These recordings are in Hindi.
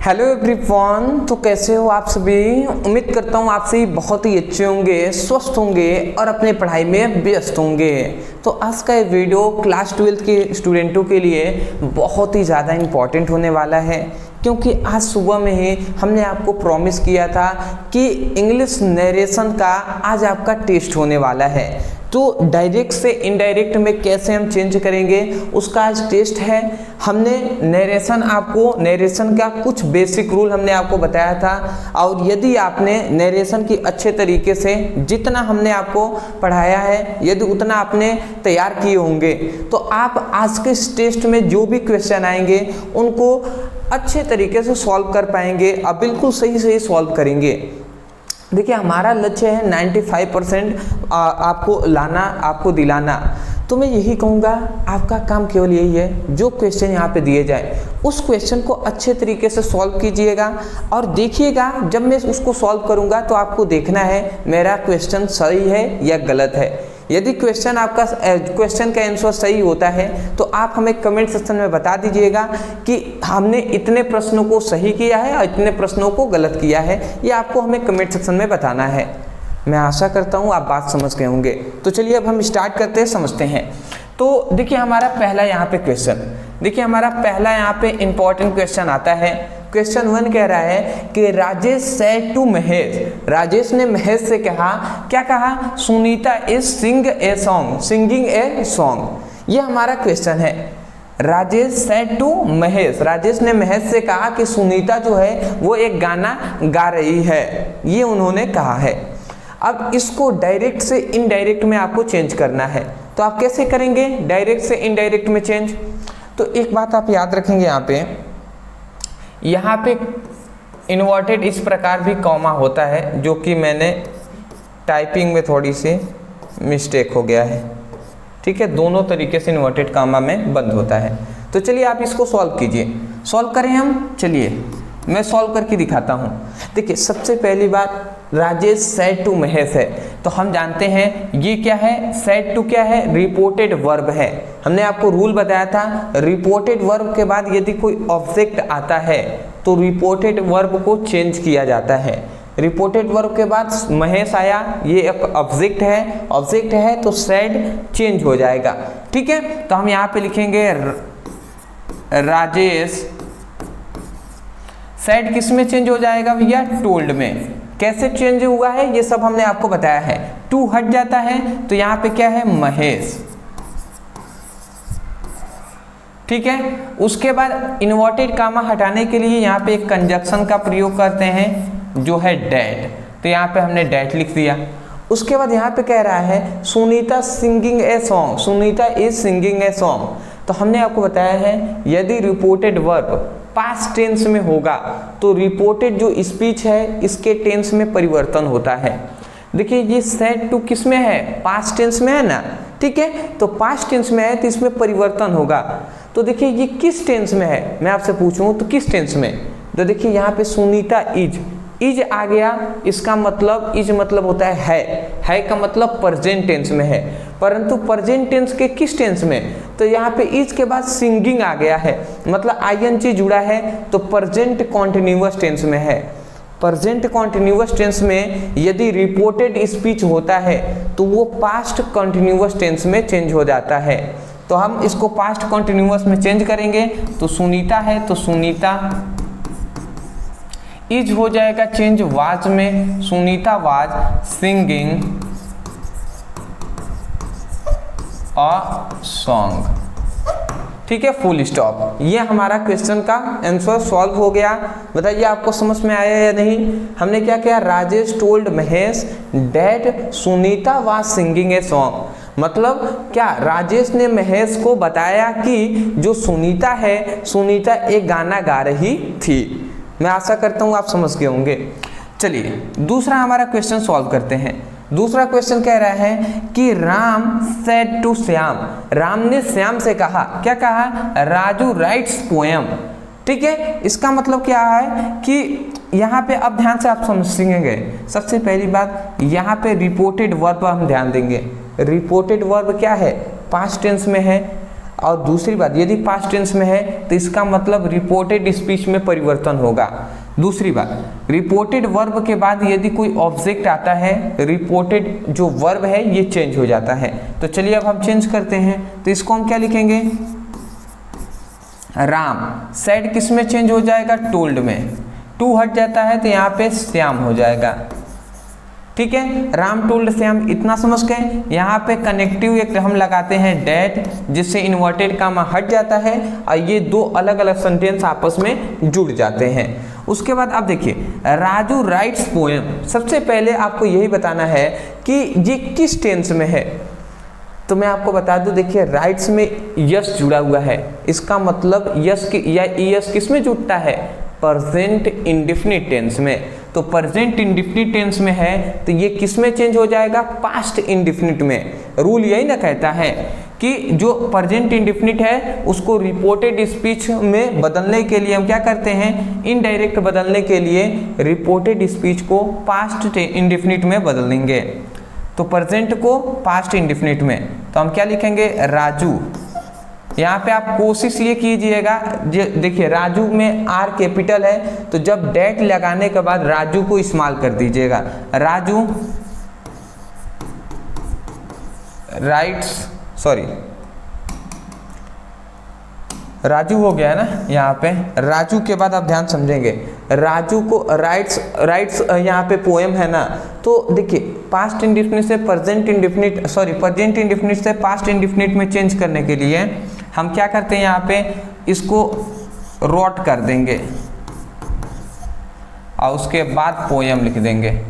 हेलो एवरीवन, तो कैसे हो आप सभी। उम्मीद करता हूँ आप सभी बहुत ही अच्छे होंगे, स्वस्थ होंगे और अपने पढ़ाई में व्यस्त होंगे। तो आज का ये वीडियो क्लास 12 के स्टूडेंटों के लिए बहुत ही ज़्यादा इम्पॉर्टेंट होने वाला है, क्योंकि आज सुबह में ही हमने आपको प्रॉमिस किया था कि इंग्लिश नरेशन का आज आपका टेस्ट होने वाला है। तो डायरेक्ट से इनडायरेक्ट में कैसे हम चेंज करेंगे उसका आज टेस्ट है। हमने नरेशन का कुछ बेसिक रूल हमने आपको बताया था, और यदि आपने नरेशन की अच्छे तरीके से जितना हमने आपको पढ़ाया है यदि उतना आपने तैयार किए होंगे तो आप आज के इस टेस्ट में जो भी क्वेश्चन आएंगे उनको अच्छे तरीके से सॉल्व कर पाएंगे, अब बिल्कुल सही सॉल्व करेंगे। देखिए, हमारा लक्ष्य है 95% आपको दिलाना। तो मैं यही कहूँगा, आपका काम केवल यही है, जो क्वेश्चन यहाँ पे दिए जाए उस क्वेश्चन को अच्छे तरीके से सॉल्व कीजिएगा और देखिएगा जब मैं उसको सॉल्व करूँगा तो आपको देखना है मेरा क्वेश्चन सही है या गलत है। यदि क्वेश्चन का आंसर सही होता है तो आप हमें कमेंट सेक्शन में बता दीजिएगा कि हमने इतने प्रश्नों को सही किया है और इतने प्रश्नों को गलत किया है। ये आपको हमें कमेंट सेक्शन में बताना है। मैं आशा करता हूँ आप बात समझ गए होंगे। तो चलिए अब हम स्टार्ट करते हैं, समझते हैं। तो देखिए, हमारा पहला यहाँ पे इंपॉर्टेंट क्वेश्चन आता है। क्वेश्चन 1 कह रहा है कि राजेश सेड टू महेश, राजेश ने महेश से कहा, क्या कहा, Sunita is singing a song. ये हमारा क्वेश्चन है। राजेश सेड टू महेश, राजेश ने महेश से कहा कि सुनीता जो है वो एक गाना गा रही है, ये उन्होंने कहा है। अब इसको डायरेक्ट से इनडायरेक्ट में आपको चेंज करना है। तो आप कैसे करेंगे डायरेक्ट से इनडायरेक्ट में चेंज? तो एक बात आप याद रखेंगे, यहाँ पे इन्वर्टेड इस प्रकार भी कॉमा होता है, जो कि मैंने टाइपिंग में थोड़ी सी मिस्टेक हो गया है। ठीक है, दोनों तरीके से इन्वर्टेड कॉमा में बंद होता है। तो चलिए आप इसको सॉल्व कीजिए। सॉल्व करें हम, चलिए मैं सॉल्व करके दिखाता हूँ। देखिए, सबसे पहली बात, राजेश सेड टू महेश है, तो हम जानते हैं ये क्या है, सेड टू क्या है, रिपोर्टेड वर्ब है। हमने आपको रूल बताया था, रिपोर्टेड वर्ब के बाद यदि कोई ऑब्जेक्ट आता है तो रिपोर्टेड वर्ब को चेंज किया जाता है। रिपोर्टेड वर्ब के बाद महेश आया, ये एक ऑब्जेक्ट है तो सेड चेंज हो जाएगा। ठीक है, तो हम यहाँ पे लिखेंगे राजेश सेड किस में चेंज हो जाएगा भैया, टोल्ड में। कैसे चेंज हुआ है ये सब हमने आपको बताया है। टू हट जाता है तो यहाँ पे क्या है, महेश। ठीक है, उसके बाद इन्वर्टेड कामा हटाने के लिए यहाँ पे एक कंजक्शन का प्रयोग करते हैं जो है डैट, तो यहाँ पे हमने डैट लिख दिया। उसके बाद यहाँ पे कह रहा है Sunita singing a song, Sunita is singing a song. तो हमने आपको बताया है यदि रिपोर्टेड वर्ब पास्ट टेंस में होगा तो रिपोर्टेड जो स्पीच है इसके टेंस में परिवर्तन होता है। देखिए, ये सेड टू किस में है, पास्ट टेंस में है ना। ठीक है, तो पास्ट टेंस में है तो इसमें परिवर्तन होगा। तो देखिए ये किस टेंस में है, मैं आपसे पूछूं तो किस टेंस में? तो देखिए यहाँ पे सुनीता इज आ गया, इसका मतलब इज मतलब होता है का मतलब प्रेजेंट टेंस में है, परंतु प्रेजेंट टेंस के किस टेंस में? तो यहाँ पे इज के बाद सिंगिंग आ गया है, मतलब आईएनजी जुड़ा है, तो प्रेजेंट कॉन्टिन्यूअस टेंस में है। प्रेजेंट कॉन्टिन्यूअस टेंस में यदि रिपोर्टेड स्पीच होता है तो वो पास्ट कॉन्टिन्यूअस टेंस में चेंज हो जाता है। तो हम इसको पास्ट कॉन्टिन्यूअस में चेंज करेंगे, तो सुनीता है तो सुनीता, इज हो जाएगा चेंज वाज में, Sunita was singing a song. ठीक है, फुल स्टॉप। ये हमारा क्वेश्चन का आंसर सॉल्व हो गया। बताइए आपको समझ में आया या नहीं? हमने क्या किया, Rajesh told Mahesh that Sunita was singing a song. मतलब क्या, राजेश ने महेश को बताया कि जो सुनीता है, सुनीता एक गाना गा रही थी। मैं आशा करता हूँ आप समझ गए होंगे। चलिए दूसरा हमारा क्वेश्चन सॉल्व करते हैं। दूसरा क्वेश्चन कह रहा है कि राम सेड टू श्याम, राम ने श्याम से कहा, क्या कहा, राजू राइट्स पोएम। ठीक है, इसका मतलब क्या है कि यहाँ पे अब ध्यान से आप समझेंगे। सबसे पहली बात, यहाँ पे रिपोर्टेड वर्ब हम ध्यान देंगे। रिपोर्टेड वर्ब क्या है, पास्ट टेंस में है, और दूसरी बात, यदि पास्ट टेंस में है तो इसका मतलब रिपोर्टेड स्पीच में परिवर्तन होगा। दूसरी बात, रिपोर्टेड वर्ब के बाद यदि कोई ऑब्जेक्ट आता है, रिपोर्टेड जो वर्ब है ये चेंज हो जाता है। तो चलिए अब हम चेंज करते हैं, तो इसको हम क्या लिखेंगे, राम। सैड किस में चेंज हो जाएगा, टोल्ड में। टू हट जाता है तो यहाँ पे श्याम हो जाएगा। ठीक है, राम टोल्ड श्याम, इतना समझ गए। यहाँ पे कनेक्टिव एक हम लगाते हैं डेट, जिससे इन्वर्टेड कामा हट जाता है और ये दो अलग अलग सेंटेंस आपस में जुड़ जाते हैं। उसके बाद अब देखिए, राजू राइट्स पोएम। सबसे पहले आपको यही बताना है कि ये किस टेंस में है। तो मैं आपको बता दूं, देखिए राइट्स में यस जुड़ा हुआ है, इसका मतलब यस या यस किस में जुड़ता है, प्रेजेंट इंडेफिनिट टेंस में। तो प्रेजेंट इंडेफिनिट टेंस में है तो ये किस में चेंज हो जाएगा, पास्ट इंडेफिनिट में। रूल यही ना कहता है कि जो प्रेजेंट इंडेफिनिट है उसको रिपोर्टेड स्पीच में बदलने के लिए हम क्या करते हैं, इनडायरेक्ट बदलने के लिए रिपोर्टेड स्पीच को पास्ट इंडेफिनिट में बदल देंगे। तो प्रेजेंट को पास्ट इंडेफिनिट में, तो हम क्या लिखेंगे, राजू। यहाँ पे आप कोशिश ये कीजिएगा, देखिए राजू में आर कैपिटल है, तो जब डेट लगाने के बाद राजू को इस्तेमाल कर दीजिएगा। राजू राइट्स, सॉरी राजू हो गया है ना यहाँ पे। राजू के बाद आप ध्यान समझेंगे, राजू को राइट्स यहाँ पे पोएम है ना, तो देखिए पास्ट इंडेफिनिट से present indefinite, sorry present indefinite से पास्ट इंडेफिनिट में चेंज करने के लिए हम क्या करते हैं, यहाँ पे इसको रोट कर देंगे और उसके बाद पोएम लिख देंगे।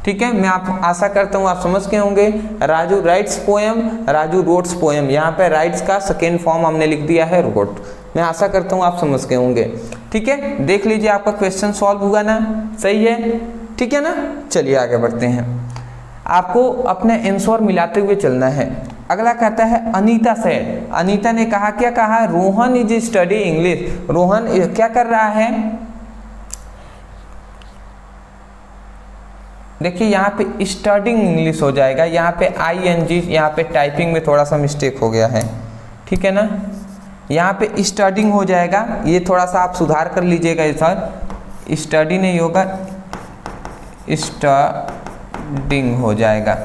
ठीक है, मैं आप आशा करता हूँ आप समझ गए होंगे। Raju writes poem, Raju wrotes poem. यहाँ पे राइट्स का सेकेंड फॉर्म हमने लिख दिया है रोट। मैं आशा करता हूँ आप समझ गए होंगे। ठीक है, देख लीजिए आपका क्वेश्चन सॉल्व हुआ ना, सही है, ठीक है ना। चलिए आगे बढ़ते हैं, आपको अपने आंसर मिलाते हुए चलना है। अगला कहता है अनीता सेड। अनीता ने कहा, क्या कहा, Rohan is study English. Rohan क्या कर रहा है, देखिए यहाँ पे स्टडिंग इंग्लिश हो जाएगा, यहाँ पे ING, यहाँ पे टाइपिंग में थोड़ा सा मिस्टेक हो गया है, ठीक है ना। यहाँ पे स्टडिंग हो जाएगा, ये थोड़ा सा आप सुधार कर लीजिएगा। सर स्टडी नहीं होगा, स्टडिंग हो जाएगा,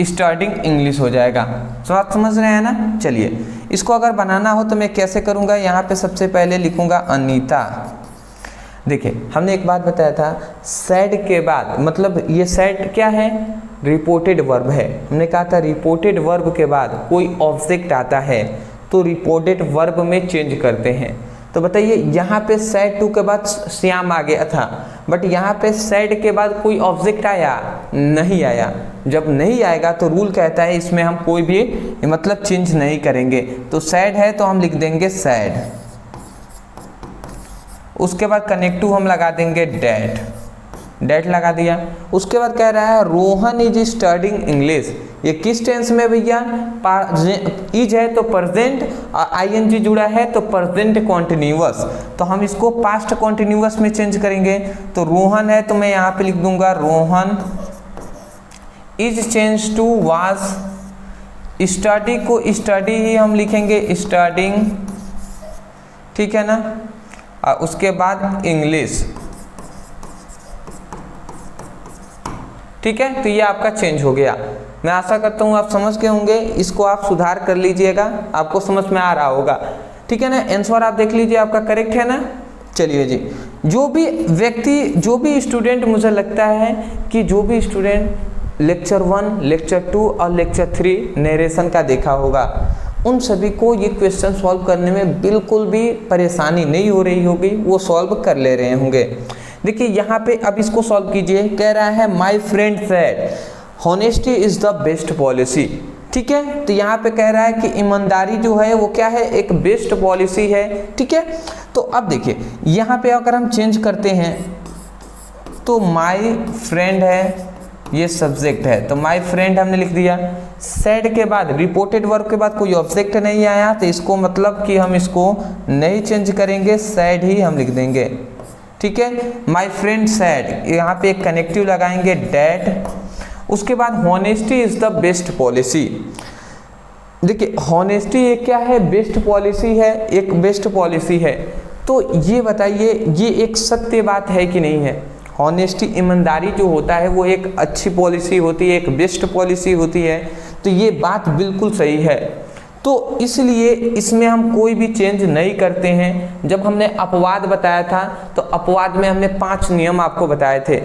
स्टडिंग इंग्लिश हो जाएगा। तो आप समझ रहे हैं ना। चलिए इसको अगर बनाना हो तो मैं कैसे करूँगा, यहाँ पे सबसे पहले लिखूँगा अनीता। देखिए हमने एक बात बताया था, सैड के बाद, मतलब ये सैड क्या है, रिपोर्टेड वर्ब है। हमने कहा था रिपोर्टेड वर्ब के बाद कोई ऑब्जेक्ट आता है तो रिपोर्टेड वर्ब में चेंज करते हैं। तो बताइए यहाँ पे सैड टू के बाद श्याम आ गया था, बट यहाँ पे सैड के बाद कोई ऑब्जेक्ट आया नहीं आया। जब नहीं आएगा तो रूल कहता है इसमें हम कोई भी मतलब चेंज नहीं करेंगे। तो सैड है तो हम लिख देंगे सैड, उसके बाद कनेक्टिव हम लगा देंगे डेट, डेट लगा दिया। उसके बाद कह रहा है रोहन इज स्टडिंग इंग्लिश। ये किस टेंस में भैया, इज है तो प्रेजेंट, ING जुड़ा है तो प्रेजेंट कॉन्टिन्यूअस। तो हम इसको पास्ट कॉन्टिन्यूअस में चेंज करेंगे। तो रोहन है तो मैं यहाँ पे लिख दूंगा Rohan is change to was. Study को स्टडी ही हम लिखेंगे, स्टडिंग, ठीक है ना। उसके बाद इंग्लिश, ठीक है। तो ये आपका चेंज हो गया। मैं आशा करता हूँ आप समझ गए होंगे, इसको आप सुधार कर लीजिएगा, आपको समझ में आ रहा होगा, ठीक है ना। आंसर आप देख लीजिए आपका करेक्ट है ना। चलिए जी, जो भी व्यक्ति, जो भी स्टूडेंट, मुझे लगता है कि जो भी स्टूडेंट लेक्चर 1, लेक्चर 2 और लेक्चर 3 नरेशन का देखा होगा, उन सभी को ये क्वेश्चन सॉल्व करने में बिल्कुल भी परेशानी नहीं हो रही होगी, वो सॉल्व कर ले रहे होंगे। देखिए यहाँ पे अब इसको सॉल्व कीजिए। कह रहा है my friend said honesty is the best policy, ठीक है। तो यहाँ पे कह रहा है कि ईमानदारी जो है वो क्या है, एक बेस्ट पॉलिसी है, ठीक है। तो अब देखिए यहाँ पे अगर हम चेंज करते हैं तो माय फ्रेंड है, ये सब्जेक्ट है, तो माय फ्रेंड हमने लिख दिया। सेड के बाद रिपोर्टेड वर्ब के बाद कोई ऑब्जेक्ट नहीं आया, तो इसको मतलब कि हम इसको नहीं चेंज करेंगे, सैड ही हम लिख देंगे, ठीक है। माय फ्रेंड सैड, यहाँ पे एक कनेक्टिव लगाएंगे डेट। उसके बाद honesty is the best policy. देखिए हॉनेस्टी एक क्या है, बेस्ट पॉलिसी है, एक बेस्ट पॉलिसी है। तो ये बताइए ये एक सत्य बात है कि नहीं है? हॉनेस्टी, ईमानदारी जो होता है वो एक अच्छी पॉलिसी होती है, एक बेस्ट पॉलिसी होती है। तो ये बात बिल्कुल सही है। तो इसलिए इसमें हम कोई भी चेंज नहीं करते हैं। जब हमने अपवाद बताया था तो अपवाद में हमने 5 नियम आपको बताए थे,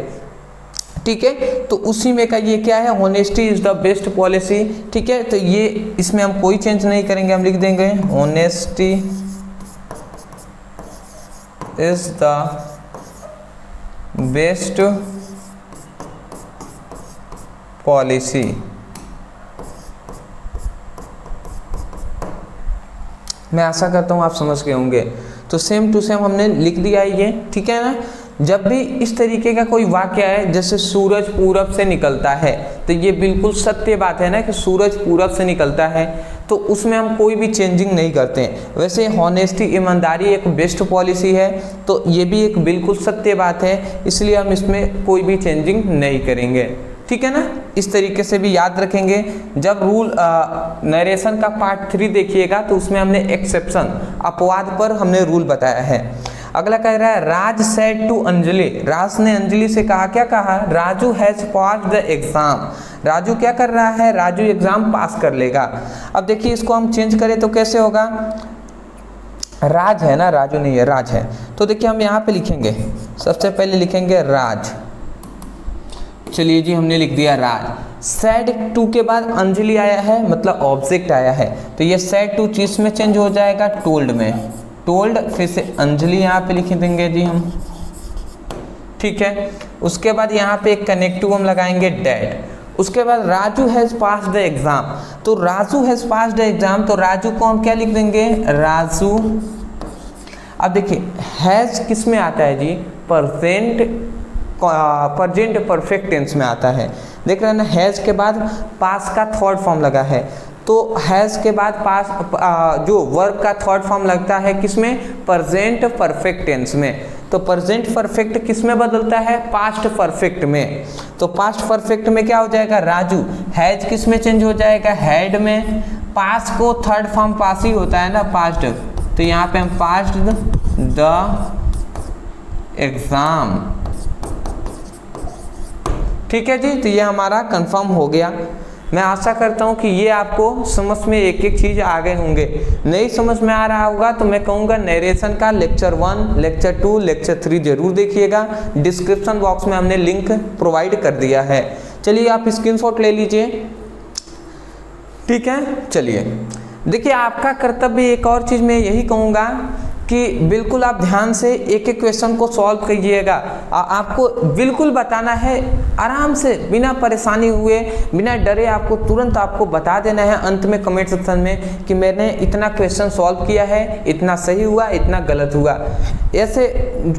ठीक है। तो उसी में का ये क्या है, honesty is the best policy, ठीक है। तो ये इसमें हम कोई चेंज नहीं करेंगे, हम लिख देंगे honesty is the best policy. मैं आशा करता हूँ आप समझ गए होंगे। तो सेम टू सेम हमने लिख दिया ये, ठीक है ना। जब भी इस तरीके का कोई वाक्य है, जैसे सूरज पूरब से निकलता है, तो ये बिल्कुल सत्य बात है ना कि सूरज पूरब से निकलता है, तो उसमें हम कोई भी चेंजिंग नहीं करते हैं। वैसे हॉनेस्टी, ईमानदारी एक बेस्ट पॉलिसी है, तो ये भी एक बिल्कुल सत्य बात है, इसलिए हम इसमें कोई भी चेंजिंग नहीं करेंगे, ठीक है ना। इस तरीके से भी याद रखेंगे। जब रूल नरेशन का पार्ट 3 देखिएगा तो उसमें हमने एक्सेप्शन, अपवाद पर हमने रूल बताया है। अगला कह रहा है राज सेड टू अंजलि, राज ने अंजलि से कहा, क्या कहा, Raju has pass the exam. Raju क्या कर रहा है, राजू एग्जाम पास कर लेगा। अब देखिए इसको हम चेंज करें तो कैसे होगा, राज है ना, राजू नहीं है, राज है। तो देखिए हम यहाँ पे लिखेंगे, सबसे पहले लिखेंगे राज। चलिए जी हमने लिख दिया राज। सेड टू के बाद अंजलि आया है, मतलब ऑब्जेक्ट आया है, तो ये सेड टू चीज में चेंज हो जाएगा टोल्ड में, टोल्ड, फिर से अंजलि यहाँ पे लिख देंगे जी हम, ठीक है। उसके बाद यहाँ पे एक कनेक्टिव हम लगाएंगे डैड। उसके बाद Raju has pass the exam, तो Raju has pass the exam, तो राजू को हम क्या लिख देंगे, राजू। अब देखिए हैज किस में आता है जी, प्रेजेंट परफेक्ट टेंस में आता है। देख रहे हैं ना, हैज के बाद पास का थर्ड फॉर्म लगा है, तो हैज के बाद पास जो वर्ब का थर्ड फॉर्म लगता है किसमें, प्रेजेंट परफेक्ट टेंस में। तो प्रेजेंट परफेक्ट किस में बदलता है, पास्ट परफेक्ट में। तो पास्ट परफेक्ट में क्या हो जाएगा, राजू। हैज किस में चेंज हो जाएगा, हैड में। पास को थर्ड फॉर्म पास ही होता है ना, पास्ट, तो यहाँ पे हम पास्ट द एग्जाम, ठीक है जी। तो ये हमारा कंफर्म हो गया। मैं आशा करता हूँ कि ये आपको समझ में एक एक चीज़ आ गए होंगे। नहीं समझ में आ रहा होगा तो मैं कहूँगा नरेशन का लेक्चर 1, लेक्चर 2, लेक्चर 3 जरूर देखिएगा। डिस्क्रिप्शन बॉक्स में हमने लिंक प्रोवाइड कर दिया है। चलिए आप स्क्रीनशॉट ले लीजिए, ठीक है। चलिए देखिए आपका कर्तव्य एक और चीज़ मैं यही कहूँगा कि बिल्कुल आप ध्यान से एक एक क्वेश्चन को सॉल्व कीजिएगा। आपको बिल्कुल बताना है आराम से, बिना परेशानी हुए, बिना डरे, आपको तुरंत आपको बता देना है अंत में कमेंट सेक्शन में कि मैंने इतना क्वेश्चन सॉल्व किया है, इतना सही हुआ, इतना गलत हुआ। ऐसे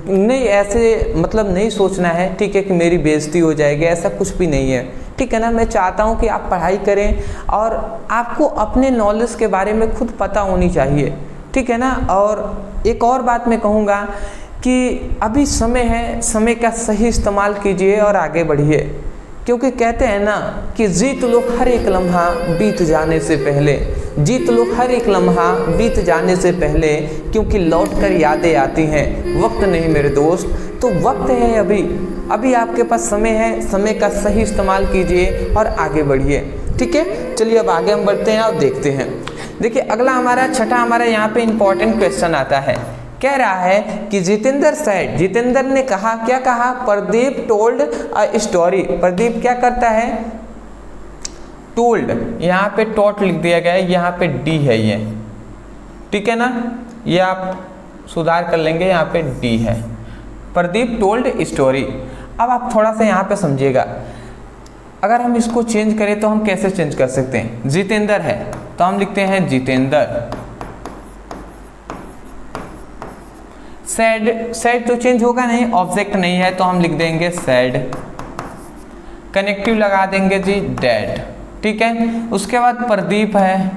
नहीं, ऐसे मतलब नहीं सोचना है, ठीक है, कि मेरी बेइज्जती हो जाएगी, ऐसा कुछ भी नहीं है, ठीक है ना। मैं चाहता हूँ कि आप पढ़ाई करें और आपको अपने नॉलेज के बारे में खुद पता होनी चाहिए, ठीक है ना। और एक और बात मैं कहूँगा कि अभी समय है, समय का सही इस्तेमाल कीजिए और आगे बढ़िए, क्योंकि कहते हैं ना कि जीत लो हर एक लम्हा बीत जाने से पहले, जीत लो हर एक लम्हा बीत जाने से पहले, क्योंकि लौट कर यादें आती हैं, वक्त नहीं मेरे दोस्त। तो वक्त है अभी, अभी आपके पास समय है, समय का सही इस्तेमाल कीजिए और आगे बढ़िए, ठीक है। चलिए अब आगे हम बढ़ते हैं और देखते हैं। देखिए अगला हमारा छठा हमारा यहाँ पे इंपॉर्टेंट क्वेश्चन आता है। कह रहा है कि जितेंद्र सेड, जितेंद्र ने कहा, क्या कहा, Pradeep told a story. Pradeep क्या करता है, टोल्ड, यहाँ पे टॉट लिख दिया गया है, यहाँ पे डी है ये, ठीक है ना, ये आप सुधार कर लेंगे, यहाँ पे डी है। Pradeep told story. अब आप थोड़ा सा यहाँ पे समझिएगा, अगर हम इसको चेंज करें तो हम कैसे चेंज कर सकते हैं। जितेंद्र है तो हम लिखते हैं जितेंद्र। सैड, सैड तो चेंज होगा नहीं, ऑब्जेक्ट नहीं है, तो हम लिख देंगे सैड। कनेक्टिव लगा देंगे जी डैड, ठीक है। उसके बाद प्रदीप है,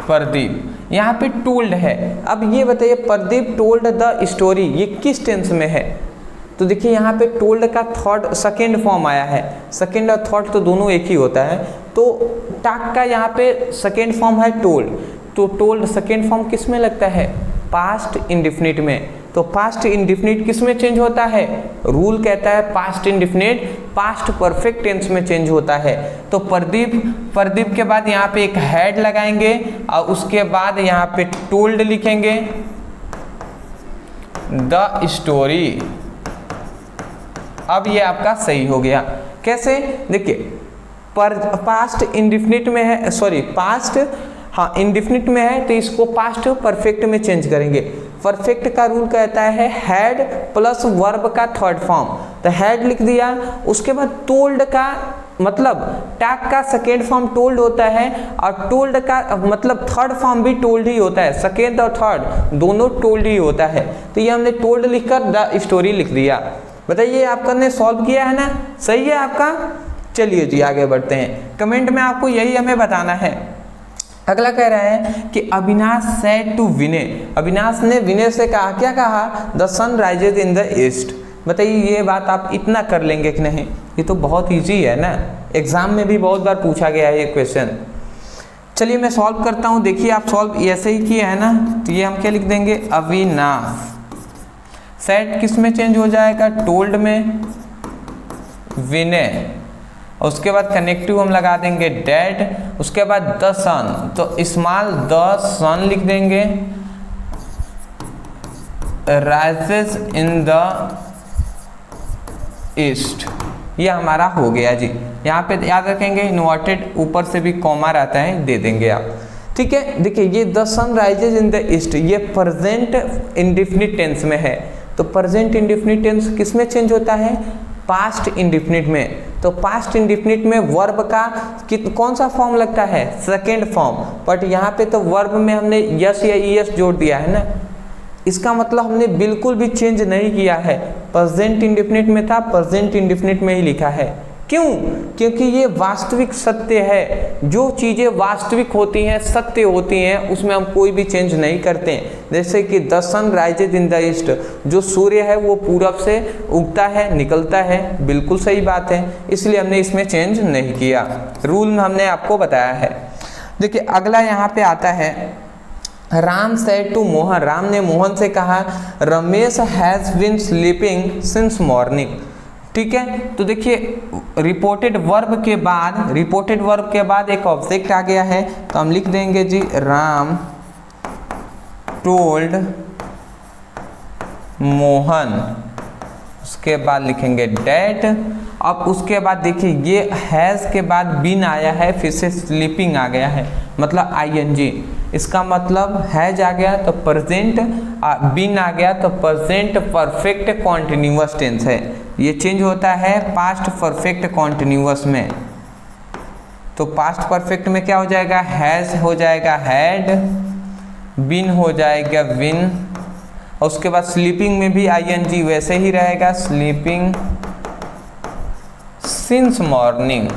प्रदीप। यहाँ पे टोल्ड है। अब ये बताइए प्रदीप टोल्ड द स्टोरी, ये किस टेंस में है, तो देखिए यहाँ पे टोल्ड का थर्ड सेकेंड फॉर्म आया है, सेकेंड और थर्ड तो दोनों एक ही होता है, तो टाक का यहाँ पे सेकेंड फॉर्म है टोल्ड, तो टोल्ड सेकेंड फॉर्म किस में लगता है, पास्ट इंडिफिनिट में। तो पास्ट इंडिफिनिट किस में चेंज होता है, रूल कहता है past indefinite past perfect tense में चेंज होता है। तो प्रदीप के बाद यहाँ पे एक हैड लगाएंगे और उसके बाद यहाँ पे टोल्ड लिखेंगे, द स्टोरी। अब ये आपका सही हो गया। कैसे, देखिए पास्ट इंडिफिनिट में है, सॉरी पास्ट हाँ इंडिफिनिट में है, तो इसको पास्ट परफेक्ट में चेंज करेंगे। परफेक्ट का रूल कहता है हैड प्लस वर्ब का थर्ड फॉर्म, तो हैड लिख दिया। उसके बाद टोल्ड का मतलब टाक का सेकेंड फॉर्म टोल्ड होता है और टोल्ड का मतलब थर्ड फॉर्म भी टोल्ड ही होता है, सेकेंड और थर्ड दोनों टोल्ड ही होता है। तो ये हमने टोल्ड लिखकर द स्टोरी लिख दिया। बताइए आपका ने सॉल्व किया है ना, सही है आपका। चलिए जी आगे बढ़ते हैं, कमेंट में आपको यही हमें बताना है। अगला कह रहा है कि अविनाश सेड टू विनय, अविनाश ने विनय से कहा, क्या कहा, the sun rises in the east. बताइए ये बात आप इतना कर लेंगे कि नहीं, ये तो बहुत इजी है ना, एग्जाम में भी बहुत बार पूछा गया है ये क्वेश्चन। चलिए मैं सॉल्व करता हूँ, देखिए आप सॉल्व ऐसे ही किए है ना, तो ये हम क्या लिख देंगे, अविनाश सेड किस में चेंज हो जाएगा, टोल्ड में, विनय, उसके बाद कनेक्टिव हम लगा देंगे डैड, उसके बाद द सन, तो स्मॉल द सन लिख देंगे, राइजेस इन द ईस्ट। ये हमारा हो गया जी। यहाँ पे याद रखेंगे इन्वर्टेड ऊपर से भी कॉमा रहता है, दे देंगे आप, ठीक है। देखिए ये the sun rises in the east, ये प्रेजेंट इंडिफिनिट टेंस में है, तो प्रेजेंट इंडिफिनिट टेंस किस में चेंज होता है, पास्ट इंडिफिनिट में। तो पास्ट इंडिफिनिट में वर्ब का कौन सा फॉर्म लगता है, सेकेंड फॉर्म, बट यहाँ पे तो वर्ब में हमने यस या ईएस जोड़ दिया है ना, इसका मतलब हमने बिल्कुल भी चेंज नहीं किया है, प्रेजेंट इंडिफिनिट में था, प्रेजेंट इंडिफिनिट में ही लिखा है। क्यों, क्योंकि ये वास्तविक सत्य है, जो चीज़ें वास्तविक होती हैं, सत्य होती हैं, उसमें हम कोई भी चेंज नहीं करते हैं। जैसे कि the sun rises in the east, जो सूर्य है वो पूरब से उगता है, निकलता है, बिल्कुल सही बात है, इसलिए हमने इसमें चेंज नहीं किया, रूल हमने आपको बताया है। देखिए अगला यहाँ पे आता है, राम सेड टू मोहन, राम ने मोहन से कहा, Ramesh has been sleeping since morning. ठीक है, तो देखिए रिपोर्टेड वर्ब के बाद एक ऑब्जेक्ट आ गया है, तो हम लिख देंगे जी राम टोल्ड मोहन, उसके बाद लिखेंगे डैड। अब उसके बाद देखिए ये हैज़ के बाद बीन आया है, फिर से स्लीपिंग आ गया है, मतलब आईएनजी, इसका मतलब हैज आ गया तो प्रेजेंट, बीन आ गया तो प्रेजेंट परफेक्ट कॉन्टिन्यूअस टेंस है, ये चेंज होता है पास्ट परफेक्ट कॉन्टिन्यूअस में। तो पास्ट परफेक्ट में क्या हो जाएगा, हैज हो जाएगा हैड, बीन हो जाएगा विन, और उसके बाद स्लीपिंग में भी आईएनजी वैसे ही रहेगा, स्लीपिंग सिंस मॉर्निंग,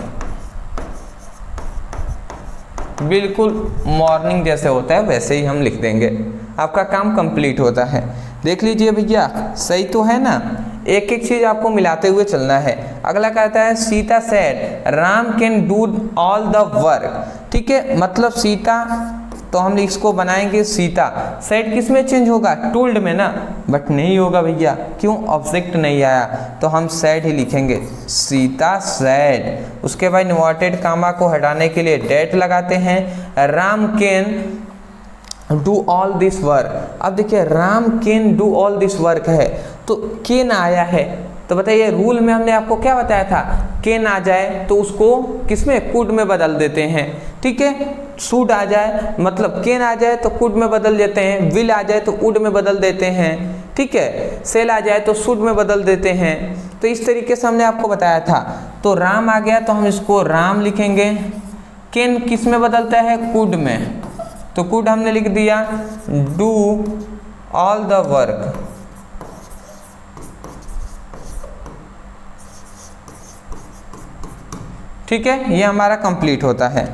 बिल्कुल मॉर्निंग जैसे होता है वैसे ही हम लिख देंगे, आपका काम कंप्लीट होता है। देख लीजिए भैया सही तो है ना, एक एक चीज आपको मिलाते हुए चलना है। अगला कहता है Sita said Ram can do all the work. ठीक है, मतलब सीता, तो हम इसको बनाएंगे सीता, सेड किस में चेंज होगा, टोल्ड में ना, बट नहीं होगा भैया, क्यों, ऑब्जेक्ट नहीं आया, तो हम सेड ही लिखेंगे, सीता सेड। उसके बाद इन्वर्टेड कामा को हटाने के लिए डेट लगाते हैं, Ram can do all this work. अब देखिए Ram can do all this work है, तो कैन आया है, तो बताइए रूल में हमने आपको क्या बताया था, कैन आ जाए तो उसको किसमें, कुड में बदल देते हैं। ठीक है, शुड आ जाए मतलब कैन आ जाए तो कुड में बदल देते हैं, विल आ जाए तो वुड में बदल देते हैं। ठीक है, सेल आ जाए तो शुड में बदल देते हैं। तो इस तरीके से हमने आपको बताया था। तो राम आ गया तो हम इसको राम लिखेंगे, कैन किस में बदलता है, कुड में, तो कुड हमने लिख दिया, डू ऑल द वर्क। ठीक है, ये हमारा कंप्लीट होता है।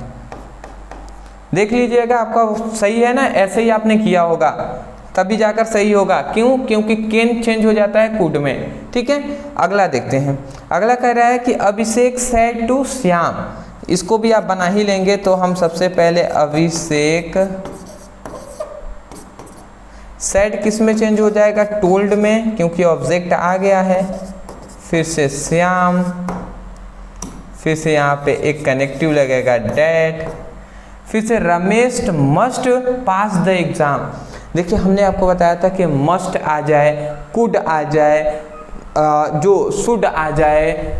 देख लीजिएगा आपका सही है ना, ऐसे ही आपने किया होगा, तभी जाकर सही होगा। क्यों? क्योंकि कैन चेंज हो जाता है कुड में। ठीक है, अगला देखते हैं। अगला कह रहा है कि अभिषेक सेड टू श्याम, इसको भी आप बना ही लेंगे। तो हम सबसे पहले अभिषेक सेड किस में चेंज हो जाएगा? टोल्ड में, क्योंकि ऑब्जेक्ट आ गया है। फिर से श्याम, फिर से यहाँ पे एक कनेक्टिव लगेगा डैट, फिर से Ramesh must pass the exam. देखिए हमने आपको बताया था कि मस्ट आ जाए, कुड आ जाए, जो शुड आ जाए,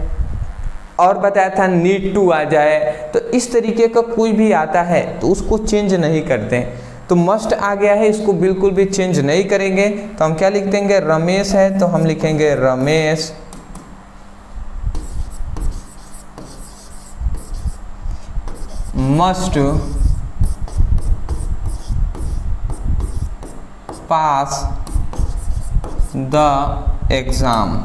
और बताया था नीड टू आ जाए। तो इस तरीके का कोई भी आता है तो उसको चेंज नहीं करते। तो मस्ट आ गया है, इसको बिल्कुल भी चेंज नहीं करेंगे। तो हम क्या लिख देंगे? रमेश है तो हम लिखेंगे Ramesh must pass the exam.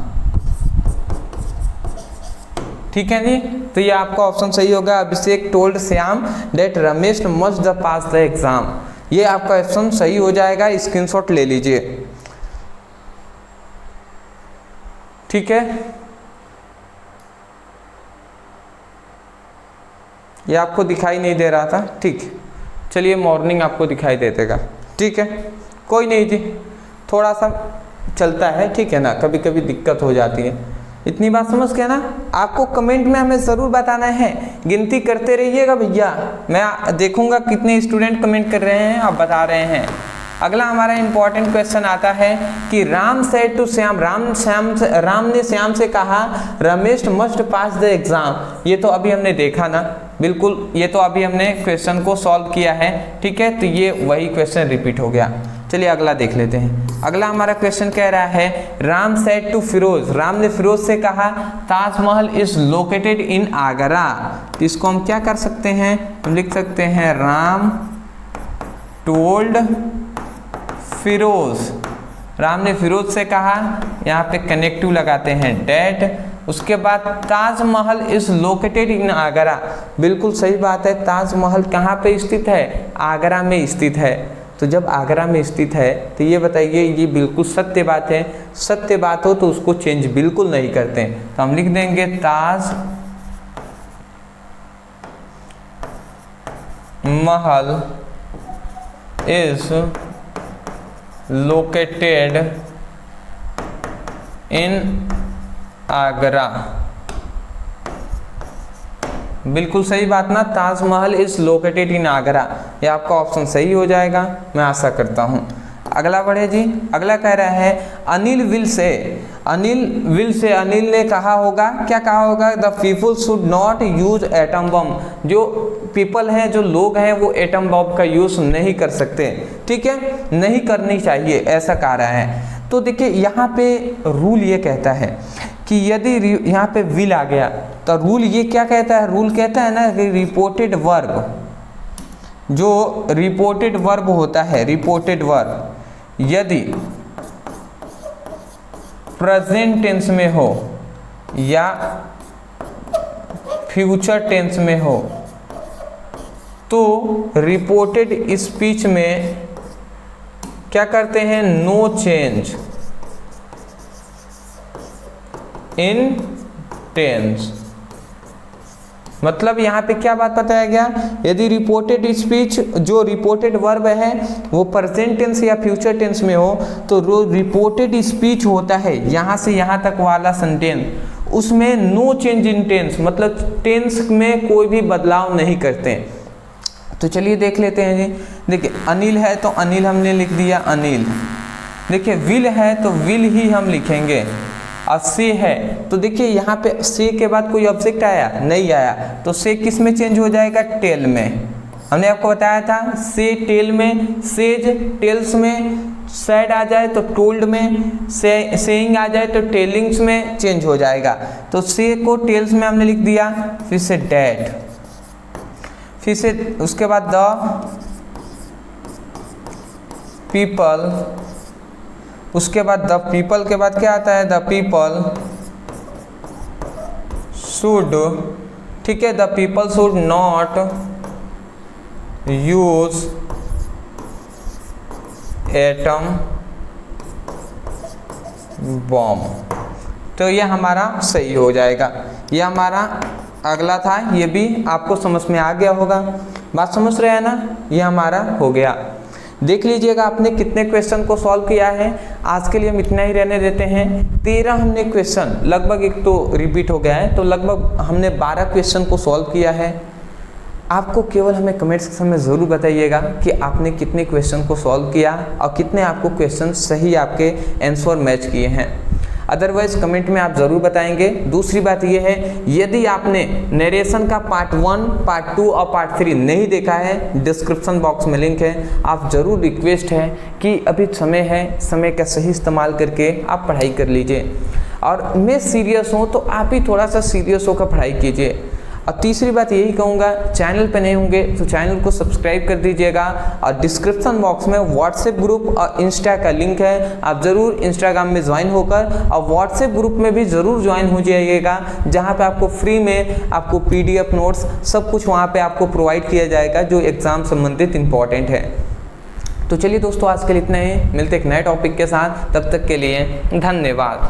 ठीक है जी, तो ये आपका ऑप्शन सही होगा। Abhishek told Shyam that Ramesh must the pass the exam, ये आपका ऑप्शन सही हो जाएगा। स्क्रीनशॉट ले लीजिए। ठीक है, ये आपको दिखाई नहीं दे रहा था। ठीक, चलिए मॉर्निंग आपको दिखाई दे देगा। ठीक है, कोई नहीं जी, थोड़ा सा चलता है। ठीक है ना, कभी कभी दिक्कत हो जाती है। इतनी बात समझ गया ना? आपको कमेंट में हमें ज़रूर बताना है, गिनती करते रहिएगा भैया, मैं देखूंगा कितने स्टूडेंट कमेंट कर रहे हैं, आप बता रहे हैं। अगला हमारा इंपॉर्टेंट क्वेश्चन आता है कि राम सेड टू श्याम, राम ने श्याम से कहा Ramesh must pass the exam. ये तो अभी हमने देखा ना, बिल्कुल, ये तो अभी हमने क्वेश्चन को सॉल्व किया है। ठीक है, तो ये वही क्वेश्चन रिपीट हो गया। चलिए अगला देख लेते हैं। अगला हमारा क्वेश्चन कह रहा है राम सेड टू फिरोज, राम ने फिरोज से कहा Taj Mahal is located in Agra. तो इसको हम क्या कर सकते हैं? हम लिख सकते हैं राम टोल्ड फिरोज, राम ने फिरोज से कहा, यहाँ पे कनेक्टिव लगाते हैं डैट, उसके बाद Taj Mahal is located in Agra. बिल्कुल सही बात है, ताजमहल कहाँ पे स्थित है? आगरा में स्थित है। तो जब आगरा में स्थित है तो ये बताइए, ये बिल्कुल सत्य बात है। सत्य बात हो तो उसको चेंज बिल्कुल नहीं करते। तो हम लिख देंगे Taj Mahal is located in Agra. बिल्कुल सही बात ना, Taj Mahal is located in Agra, ये आपका ऑप्शन सही हो जाएगा, मैं आशा करता हूँ। अगला बढ़े जी। अगला कह रहा है अनिल विल से, अनिल ने कहा होगा, क्या कहा होगा? The people should not use atom bomb. जो पीपल हैं, जो लोग हैं, वो एटम बम का यूज नहीं कर सकते। ठीक है, नहीं करनी चाहिए, ऐसा कह रहा है। तो देखिए यहाँ पे रूल ये कहता है कि यदि यहाँ पे विल आ गया तो रूल ये क्या कहता है? रूल कहता है ना कि रिपोर्टेड वर्ब, जो रिपोर्टेड वर्ब होता है, रिपोर्टेड वर्ब यदि प्रेजेंट टेंस में हो या फ्यूचर टेंस में हो तो रिपोर्टेड स्पीच में क्या करते हैं? No change in tense. मतलब यहाँ पे क्या बात बताया गया? यदि रिपोर्टेड स्पीच, जो रिपोर्टेड वर्ब है वो प्रेजेंट टेंस या फ्यूचर टेंस में हो तो जो रिपोर्टेड स्पीच होता है यहाँ से यहाँ तक वाला सेंटेंस, उसमें नो चेंज इन टेंस, मतलब टेंस में कोई भी बदलाव नहीं करते। तो चलिए देख लेते हैं जी। देखिए अनिल है तो अनिल हमने लिख दिया अनिल। देखिए विल है तो विल ही हम लिखेंगे। और से है तो देखिए यहाँ पे से के बाद कोई ऑब्जेक्ट आया? नहीं आया। तो से किस में चेंज हो जाएगा? टेल में। हमने आपको बताया था से टेल में, सेज टेल्स में, सैड आ जाए तो टोल्ड में, सेइंग आ जाए तो टेलिंग्स में चेंज हो जाएगा। तो से को टेल्स में हमने लिख दिया, फिर से डैट, फिर से उसके बाद द पीपल, उसके बाद द पीपल के बाद क्या आता है? द पीपल शुड, ठीक है, the people should not use atom bomb. तो ये हमारा सही हो जाएगा। ये हमारा अगला था, ये भी आपको समझ में आ गया होगा। बात समझ रहे हैं ना? ये हमारा हो गया। देख लीजिएगा आपने कितने क्वेश्चन को सॉल्व किया है। आज के लिए हम इतना ही रहने देते हैं। 13 हमने क्वेश्चन, लगभग एक तो रिपीट हो गया है, तो लगभग हमने 12 क्वेश्चन को सॉल्व किया है। आपको केवल हमें कमेंट सेक्शन में ज़रूर बताइएगा कि आपने कितने क्वेश्चन को सॉल्व किया और कितने आपको क्वेश्चन सही आपके आंसर मैच किए हैं। अदरवाइज कमेंट में आप ज़रूर बताएंगे। दूसरी बात यह है, यदि आपने नरेशन का पार्ट 1, पार्ट 2 और पार्ट 3 नहीं देखा है, डिस्क्रिप्शन बॉक्स में लिंक है। आप ज़रूर रिक्वेस्ट है कि अभी समय है, समय का सही इस्तेमाल करके आप पढ़ाई कर लीजिए। और मैं सीरियस हूँ तो आप भी थोड़ा सा सीरियस होकर पढ़ाई कीजिए। और तीसरी बात यही कहूँगा, चैनल पे नए होंगे तो चैनल को सब्सक्राइब कर दीजिएगा। और डिस्क्रिप्शन बॉक्स में व्हाट्सएप ग्रुप और इंस्टा का लिंक है, आप ज़रूर इंस्टाग्राम में ज्वाइन होकर और व्हाट्सएप ग्रुप में भी ज़रूर ज्वाइन हो जाइएगा, जहाँ पे आपको फ्री में आपको PDF नोट्स सब कुछ वहाँ पे आपको प्रोवाइड किया जाएगा जो एग्ज़ाम संबंधित इम्पॉर्टेंट है। तो चलिए दोस्तों, आज के लिए इतना ही। मिलते एक नए टॉपिक के साथ, तब तक के लिए धन्यवाद।